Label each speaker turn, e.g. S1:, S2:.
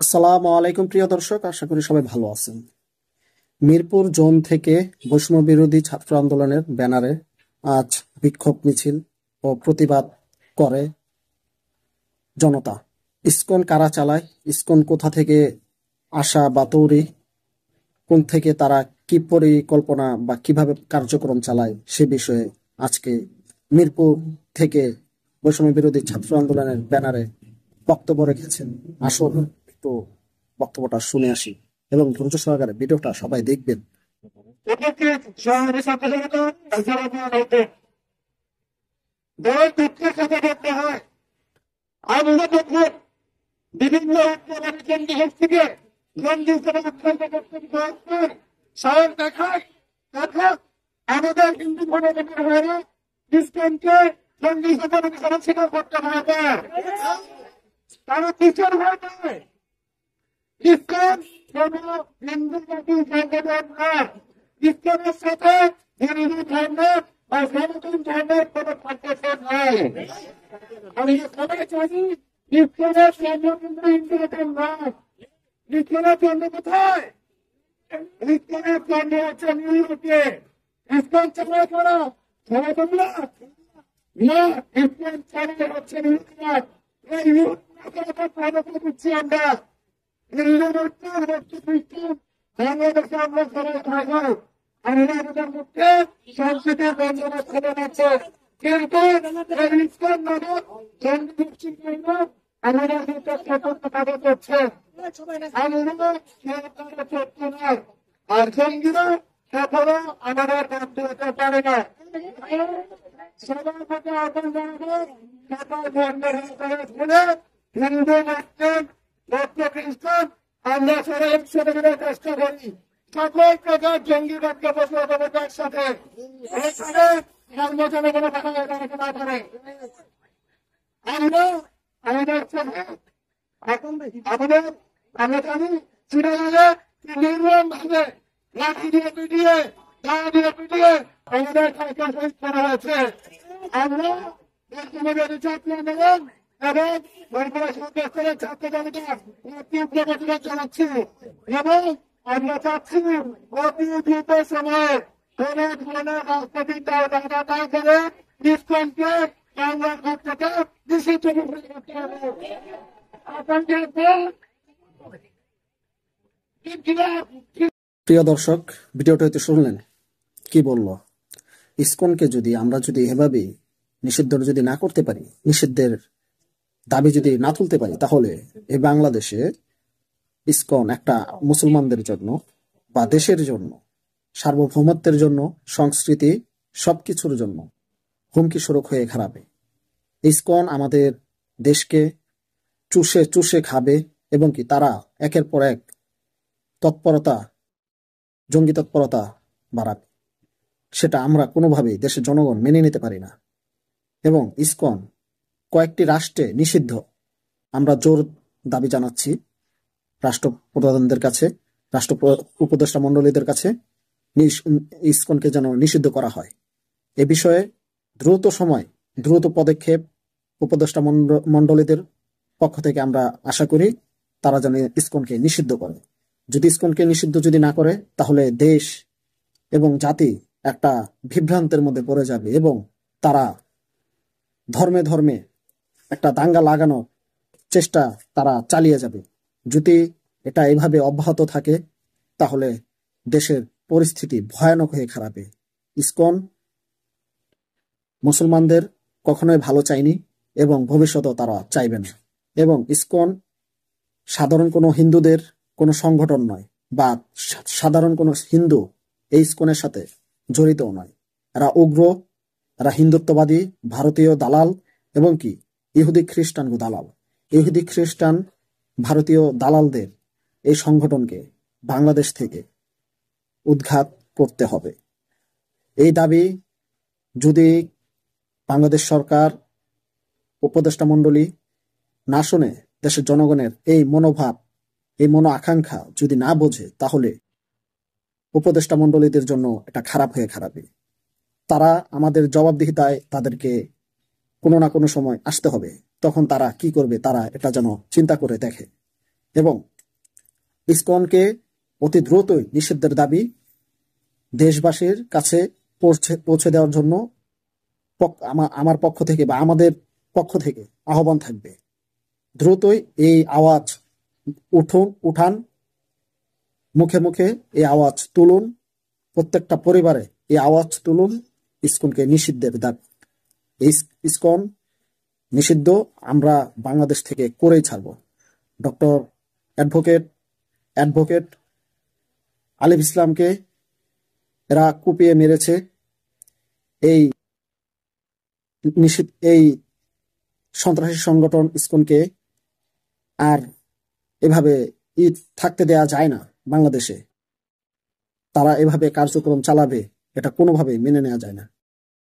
S1: আসসালামু আলাইকুম প্রিয় দর্শক, আশা করি সবাই ভালো আছেন। মিরপুর জোন থেকে বৈষম্য বিরোধী ছাত্র আন্দোলনের ব্যানারে আজ বিক্ষোভ মিছিল ও প্রতিবাদ করে জনতা। ইসকন কারা চালায়, ইসকন কোথা থেকে আসা বা তৈরি, কোন থেকে তারা কি পরিকল্পনা বা কিভাবে কার্যক্রম চালায় সে বিষয়ে আজকে মিরপুর থেকে বৈষম্য বিরোধী ছাত্র আন্দোলনের ব্যানারে বক্তব্য রেখেছেন। আসুন একটু বক্তব্যটা শুনে আসি এবং ধৈর্য সহকারে ভিডিওটা সবাই দেখবেন।
S2: বিভিন্ন থেকে সাহস দেখায় আমাদের হিন্দু ভোটারের হয়ে ইসলামকে জঙ্গি হিসেবে স্বীকার করতে হবে। তারা কিসের ভয়? ইসলাম কোন হিন্দু জাতির সংগঠন নয়। ইসলামের সাথে হিন্দু ধর্মের বা সনাতন ধর্মের কোন পার্থক্য নেই। আমি সবাই জানি ইসলামের জন্ম কিন্তু হিন্দু ধর্ম নয়। ইসলামের জন্ম কোথায়? ইসলামের জন্ম হচ্ছে নিউ ইয়র্কে। ইসলাম চালায় করা সনাতন না, ইসলাম চালিয়ে হচ্ছে নিউ ইয়র্ক। এই নিউ ইয়র্কের প্রভাব দিচ্ছি আমরা। বাংলাদেশে আমরা সবাই থাকবো, আমরা আমাদের মুখে সংসদের বঞ্চনা করে নিচ্ছে, কিন্তু ইসলাম নামক জঙ্গি গোষ্ঠীর জন্য আমাদের ভিতরে সতর্ক কাজ করছে। আর জঙ্গিরা কখনো আমাদের বন্ধু হতে পারে না। সবার মধ্যে আগুন জ্বালাবো, সকল ধর্মের বলে হিন্দু মুসলিম খ্রিস্টান আমরা সবাই একসাথে মিলে চেষ্টা করি সকল প্রকার জঙ্গিবাদকে বসবাস একসাথে এখানে ধর্মজনে কোনো কথা না করে আমরা আমাদের আমাদের আমরা জানি চিরাগে নির্মম ভাবে লাঠি দিয়ে পিটিয়ে গা দিয়ে পিটিয়ে আমাদের শহীদ করা হয়েছে। আমরা ছাত্র আন্দোলন এবং বর্তমান ছাত্র জনতা তীব্র প্রতিবাদ জানাচ্ছি এবং আমরা চাচ্ছি অতি দ্রুত সময়ে কোন ধরনের রাজনৈতিক দাদা না করে ইসলামকে বাংলার ঘর থেকে নিষিদ্ধ করতে হবে।
S1: প্রিয় দর্শক, ভিডিওটা হয়তো শুনলেন কি বললো। ইসকনকে আমরা যদি এভাবে নিষিদ্ধ যদি না করতে পারি, নিষিদ্ধের দাবি যদি না তুলতে পারি, তাহলে এই বাংলাদেশে ইসকন একটা মুসলমানদের জন্য বা দেশের জন্য, সার্বভৌমত্বের জন্য, সংস্কৃতি সবকিছুর জন্য হুমকি স্বরূপ হয়ে খারাপে। ইসকন আমাদের দেশকে চুষে চুষে খাবে এবং কি তারা একের পর এক তৎপরতা, জঙ্গি তৎপরতা বাড়াবে। সেটা আমরা কোনোভাবেই দেশের জনগণ মেনে নিতে পারি না এবং ইসকন কয়েকটি রাষ্ট্রে নিষিদ্ধ। আমরা জোর দাবি জানাচ্ছি রাষ্ট্রপ্রধানদের কাছে, রাষ্ট্র উপদেষ্টা মণ্ডলীদের কাছে ইসকনকে যেন নিষিদ্ধ করা হয়। এ বিষয়ে দ্রুত পদক্ষেপ উপদেষ্টা মণ্ডলীদের পক্ষ থেকে আমরা আশা করি তারা যেন ইসকনকে নিষিদ্ধ করে। যদি ইসকনকে নিষিদ্ধ যদি না করে, তাহলে দেশ এবং জাতি একটা বিভ্রান্তের মধ্যে পড়ে যাবে এবং তারা ধর্মে ধর্মে একটা দাঙ্গা লাগানোর চেষ্টা তারা চালিয়ে যাবে। যদি এটা এভাবে অব্যাহত থাকে, তাহলে দেশের পরিস্থিতি ভয়ানক হয়ে খারাপে। ইসকন মুসলমানদের কখনোই ভালো চায়নি এবং ভবিষ্যতেও তারা চাইবে না। এবং ইসকন সাধারণ কোনো হিন্দুদের কোনো সংগঠন নয় বা সাধারণ কোনো হিন্দু এই ইসকনের সাথে জড়িতও নয়। এরা উগ্র, এরা হিন্দুত্ববাদী ভারতীয় দালাল এবং কি ইহুদি খ্রিস্টান দালাল। ইহুদি খ্রিস্টান ভারতীয় দালালদের এই সংগঠনকে বাংলাদেশ থেকে উৎখাত করতে হবে। এই দাবি যদি বাংলাদেশ সরকার, উপদেষ্টা মণ্ডলী না শুনে, দেশের জনগণের এই মনোভাব, এই মনো আকাঙ্ক্ষা যদি না বোঝে, তাহলে উপদেষ্টা মণ্ডলীদের জন্য এটা খারাপ হয়ে খারাপই। তারা আমাদের জবাবদিহিতায় তাদেরকে কোনো না কোনো সময় আসতে হবে। তখন তারা কি করবে, তারা এটা যেন চিন্তা করে দেখে এবং ইসকনকে অতি দ্রুতই নিষিদ্ধের দাবি দেশবাসীর কাছে পৌঁছে দেওয়ার জন্য আমার পক্ষ থেকে বা আমাদের পক্ষ থেকে আহ্বান থাকবে। দ্রুতই এই আওয়াজ উঠান, মুখে মুখে এই আওয়াজ তুলুন, প্রত্যেকটা পরিবারে এই আওয়াজ তুলুন ইসকনকে নিষিদ্ধের দাবি। ইসকন নিষিদ্ধ আমরা বাংলাদেশ থেকে করেই ছাড়ব। ডক্টর অ্যাডভোকেট আলিফ ইসলামকে এরা কুপিয়ে মেরেছে। এই সন্ত্রাসী সংগঠন ইসকনকে আর এভাবে থাকতে দেয়া যায় না। বাংলাদেশে তারা এভাবে কার্যক্রম চালাবে এটা কোনোভাবেই মেনে নেওয়া যায় না।